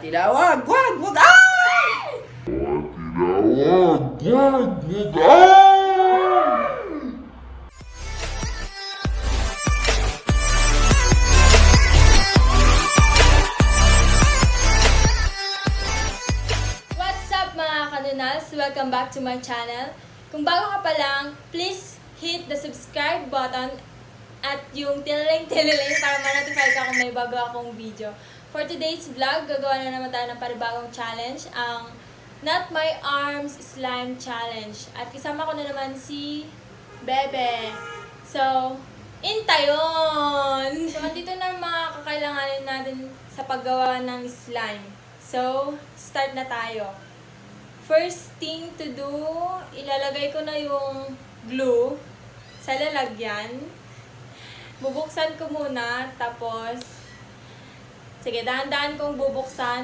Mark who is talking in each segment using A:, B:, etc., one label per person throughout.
A: tinawag! Wag! Wag! Ay! Tinawag! Wag! Wag! Ay!
B: What's up mga kanunals? Welcome back to my channel. Kung bago ka pa lang, please hit the subscribe button at yung tililing para ma-notify ka kung may bago akong video. For today's vlog, gagawa na naman tayo ng panibagong challenge, ang Not My Arms Slime Challenge. At kasama ko na naman si Bebe. So, intayon! So, andito na mga kakailanganin natin sa paggawa ng slime. So, start na tayo. First thing to do, ilalagay ko na yung glue sa lalagyan. Bubuksan ko muna, tapos, sige, dahan-dahan kong bubuksan.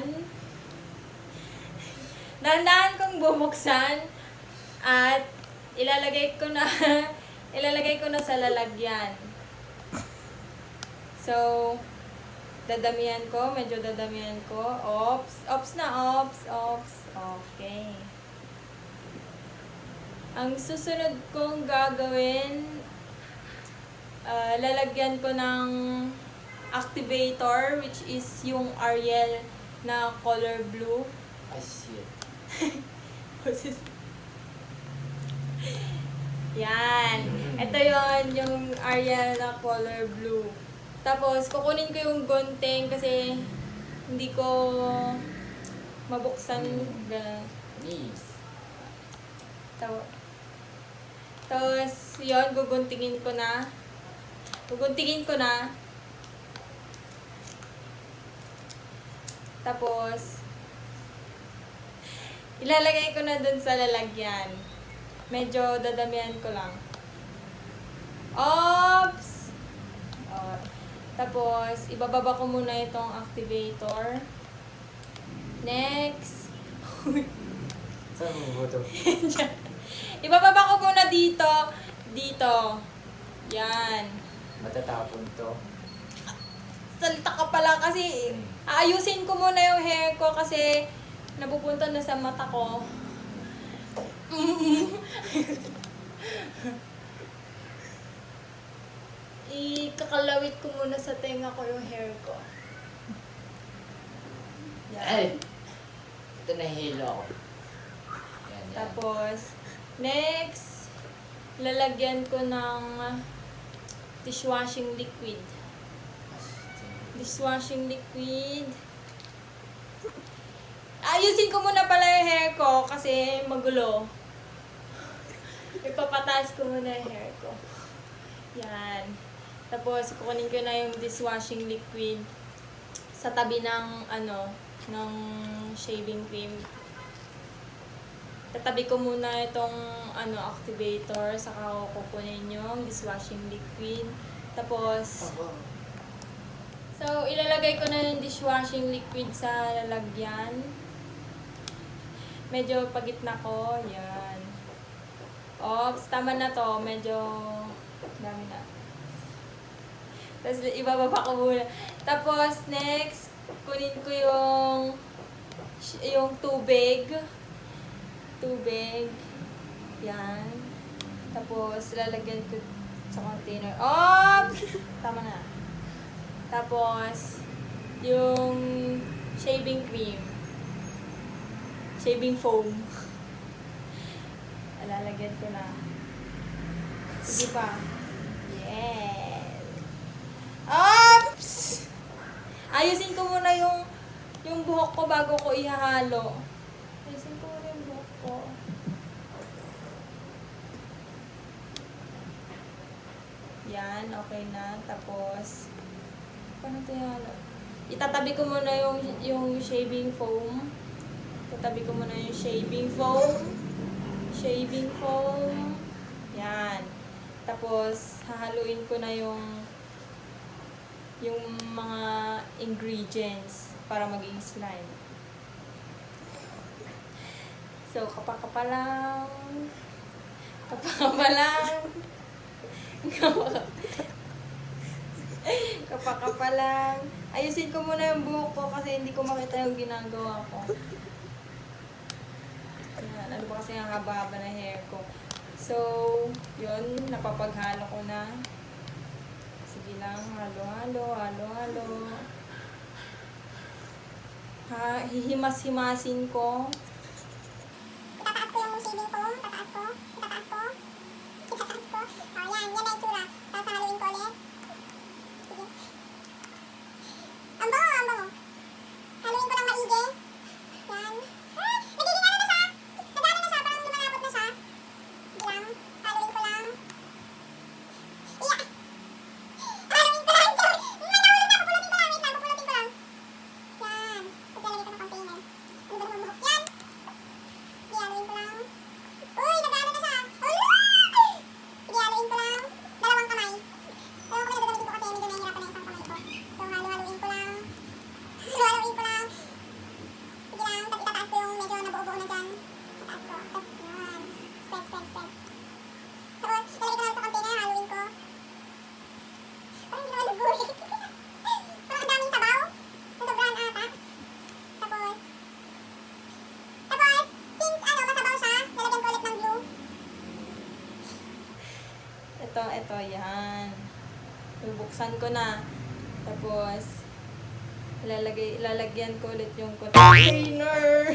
B: Dahan-dahan kong bubuksan, at ilalagay ko na, sa lalagyan. So, dadamihan ko, medyo dadamihan ko. Ops, ops na, ops, ops. Okay. Ang susunod kong gagawin, lalagyan ko ng activator, which is yung Ariel na color blue.
A: I see it.
B: Yan. Ito yon yung Ariel na color blue. Tapos, kukunin ko yung gunting kasi hindi ko mabuksan.
A: Please.
B: Tapos, yun, guguntingin ko na. Tapos, ilalagay ko na dun sa lalagyan. Medyo dadamihan ko lang. Oops! Tapos, ibababa ko muna itong activator. Next.
A: Saan mo ito?
B: Ibababa ko muna dito. Yan.
A: Matatapon to.
B: Salita ka pala kasi aayusin ko muna yung hair ko kasi napupunta na sa mata ko. Ikakalawit ko muna sa tenga ko yung hair ko. Yan.
A: Ay! Ito nahihilo ako. Yan.
B: Tapos, next, lalagyan ko ng dishwashing liquid. Ayusin ko muna pala yung hair ko kasi magulo. Ipapataas ko muna yung hair ko. Yan. Tapos, kukunin ko na yung dishwashing liquid sa tabi ng, ng shaving cream. Tatabi ko muna itong, activator, saka ko kukunin yung dishwashing liquid. Tapos, so, ilalagay ko na yung dishwashing liquid sa lalagyan. Medyo pagitna ko. Yan. Oops, tama na to. Medyo dami na. Tapos, ibababa ko muna. Tapos, next, kunin ko yung tubig. Yan. Tapos, lalagyan ko sa container. Oops! Tama na. Tapos, yung shaving cream. Shaving foam. Lalagyan ko na. Sige pa. Yes! Oops! Ayusin ko muna yung buhok ko bago ko ihahalo. Ayusin ko muna yung buhok ko. Yan, okay na. Tapos, paano ito ihahalo? Itatabi ko muna yung shaving foam. Tatabi ko muna yung shaving foam. Yan. Tapos, hahaluin ko na yung mga ingredients para maging slime. So, kapaka lang. Kapaka lang. Ayusin ko muna yung buhok ko kasi hindi ko makita yung ginagawa ko. Ayan, ano ba kasi ang haba-haba na hair ko. So, yun, napapaghalo ko na. Sige lang, halo-halo, halo-halo. Hihimas-himasin ko.
C: Itataas ko yung shaving foam, itataas ko. O, yan na yung itsura. Tapos haluin ko ulit. Sige. Ang bango. Haluin ko ng maigi. Yan. Nagiging ano na siya. Nagano na siya, parang lumalapot na siya. Sige lang, haluin ko lang. Iya. Haluin ko lang. Manahulog na, pupulutin ko lang. Wait lang, pupulutin ko lang. Yan. Tapos lalagay ko sa container. Ano ba naman buhok? Yan. Sige, haluin ko lang. Uy, nag-ano na siya. Sige, haluin ko lang. Dalawang kamay. Ewan ko na gagamitin ko kasi medyo nahihirapan na yung isang kamay ko. So, haluin ko lang. Haluin ko lang. Sige lang, tapos itataas ko yung medyo nabuo-buo na dyan. Itataas ko. Tapos, yan. Spread. Tapos, lalagay ko na lang sa container, haluin ko. Parang hindi naman nabuo. Parang ang daming sabaw. Nasobrahan ata. Tapos, since masabaw siya, lalagyan ko ulit ng glue.
B: Ito, yan. Bubuksan ko na. Tapos, lalagyan ko ulit yung container.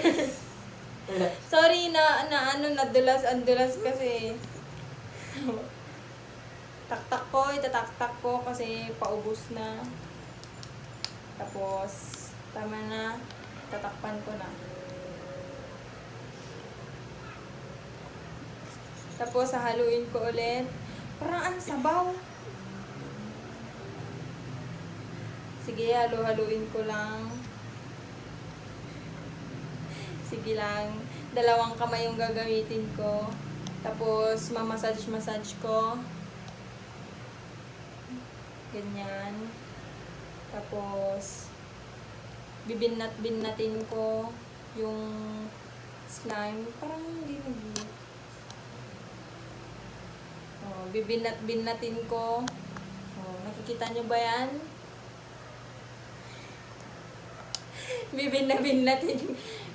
B: Sorry nadulas. Ang dulas kasi. Itataktak ko kasi paubos na. Tapos, tama na. Tatakpan ko na. Tapos, haluin ko ulit. Parang ang sabaw. Sige, haluin ko lang. Sige lang. 2 kamay yung gagamitin ko. Tapos, mamassage ko. Ganyan. Tapos, bibinnatin ko yung slime. Parang hindi nag-git. Oh, bibinnatin ko. Oh, nakikita nyo ba yan?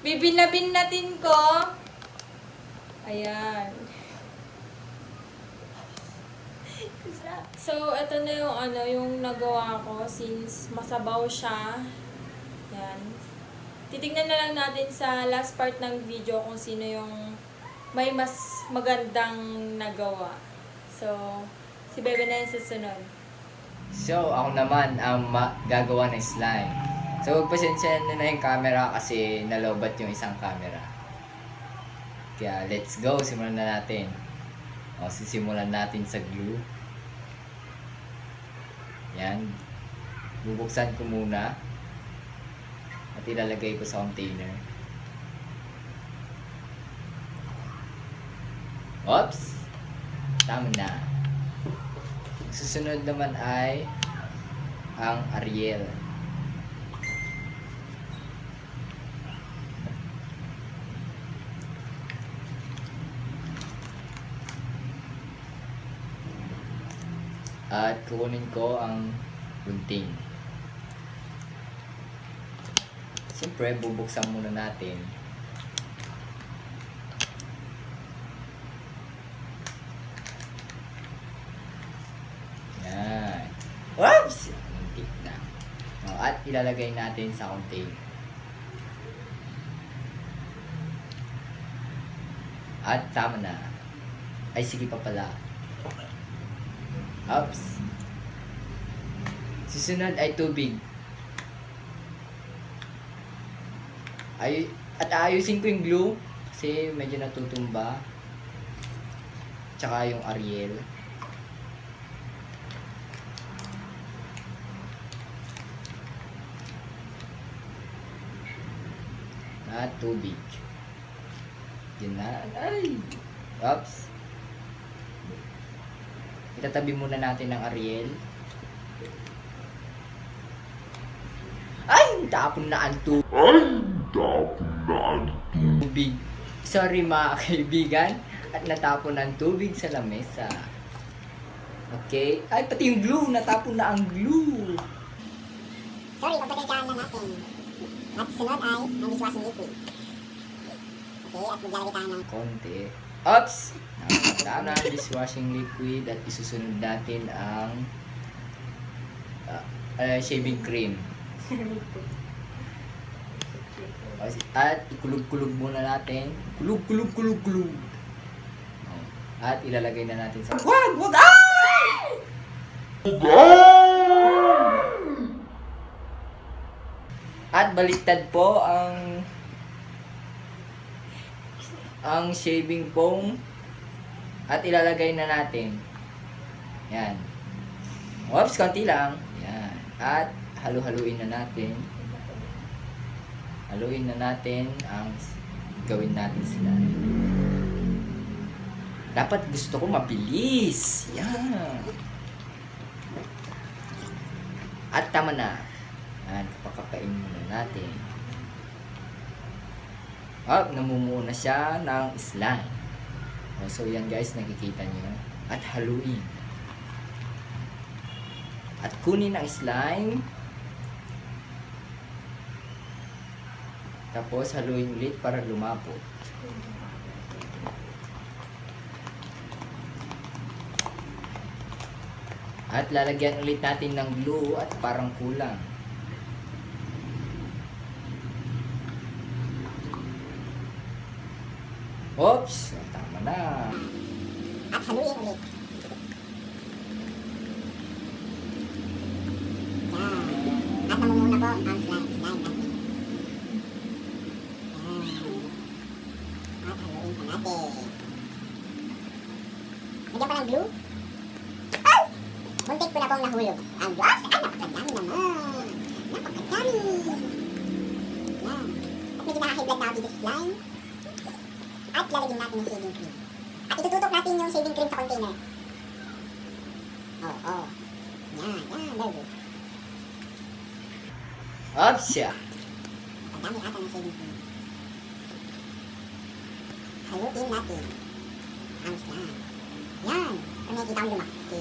B: Bibinnatin ko. Ayan. So, ito na yung nagawa ko since masabaw siya. Yan. Titignan na lang natin sa last part ng video kung sino yung may mas magandang nagawa. So, si Bebe na yung susunod.
A: So, ako naman ang gagawa ng slime. So, pasensya na yung camera kasi nalobat yung isang camera. Kaya, let's go. Simulan na natin. O, sisimulan natin sa glue. Yan. Bubuksan ko muna. At ilalagay ko sa container. Oops! Tama na. Susunod naman ay ang Ariel. At kukunin ko ang gunting. Siyempre, bubuksan muna natin. Yan. Oops! Muntik na. At ilalagay natin sa container. At tama na. Ay, sige pa pala. Oops. Susunod ay tubig. At ayusin ko yung glue kasi medyo natutumba. Tsaka yung Ariel. At tubig. Yun na. Ay! Oops. Itatabi muna natin ang Ariel. Ay! Tapon na ang tubig. Sorry mga kaibigan. At natapon ang tubig sa lamesa. Okay. Ay, pati yung glue. Natapon na ang glue.
C: Sorry, pagpasensyahan na natin. At sunod ay ang dishwashing liquid. Okay, at maglalagay tayo ng
A: Konti. Oops! Nakakata na ang dishwashing liquid at isusunod natin ang shaving cream. At ikulog-kulog muna natin. Kulog. At ilalagay na natin sa... Wag! At baliktad po ang shaving foam at ilalagay na natin. Yan. Oops, konti lang. Yan. At halu-haluin na natin. Haluin na natin ang gawin natin sila. Dapat gusto ko mabilis. Yan. At tama na. Yan, kapakapain muna natin. Namumuo na siya ng slime. So yan guys, nakikita nyo. At haluin. At kunin ang slime. Tapos haluin ulit para lumapot. At lalagyan ulit natin ng glue at parang kulang. Oops! Tama na.
C: at haluin ulit. Yan. At namumuna po ang slime natin. Yan. At haluin pa natin. Nagyan pa ng glue. Ay! Muntik ko na pong nahulog. Ang glue. Napakadami naman. Napakadami. Yan. At medyo nakahiblag na ako dito sa slime. At lalagyan natin yung shaving cream. At itututok natin yung shaving cream sa container. Oh. Yan, very good.
A: Oops! Yeah.
C: Ang dami ata ng shaving cream. Haluin natin ang slime. Yan, kung nakikita mo lumaki.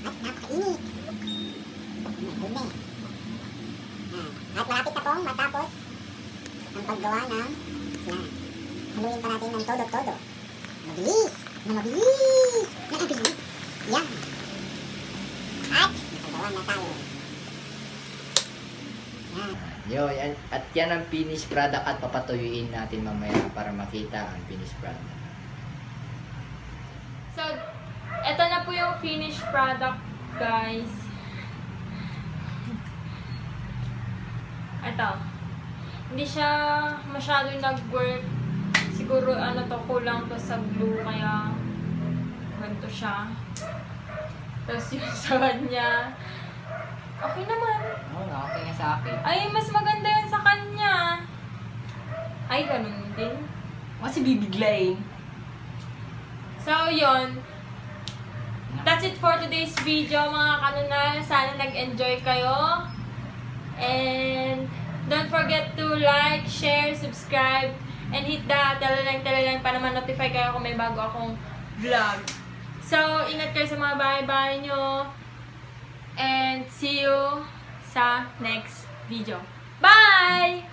C: At napakainit. Oh my goodness. Yan. At malapit na pong matapos ang paggawa ng slime. Haluin pa natin ng todo-todo. Mabilis! Na mabilis! Na mabilis! Yan! At nakagawa na tayo. Yan.
A: Yan. At yan ang finished product at papatuyuin natin mamaya para makita ang finished product.
B: So, eto na po yung finished product, guys. Eto. Hindi siya masyado nag-work. Siguro kulang to sa glue, kaya ganito siya. Tapos yung sa kanya, okay naman.
A: Okay nga sa akin.
B: Ay, mas maganda yun sa kanya. Ay, ganun din.
A: Kasi bibiglayin.
B: So, yun. That's it for today's video, mga kanunal. Sana nag-enjoy kayo. And don't forget to like, share, subscribe, and hit the talalang para ma-notify kayo kung may bago akong vlog. So, ingat kayo sa mga bahay-bahay nyo. And see you sa next video. Bye!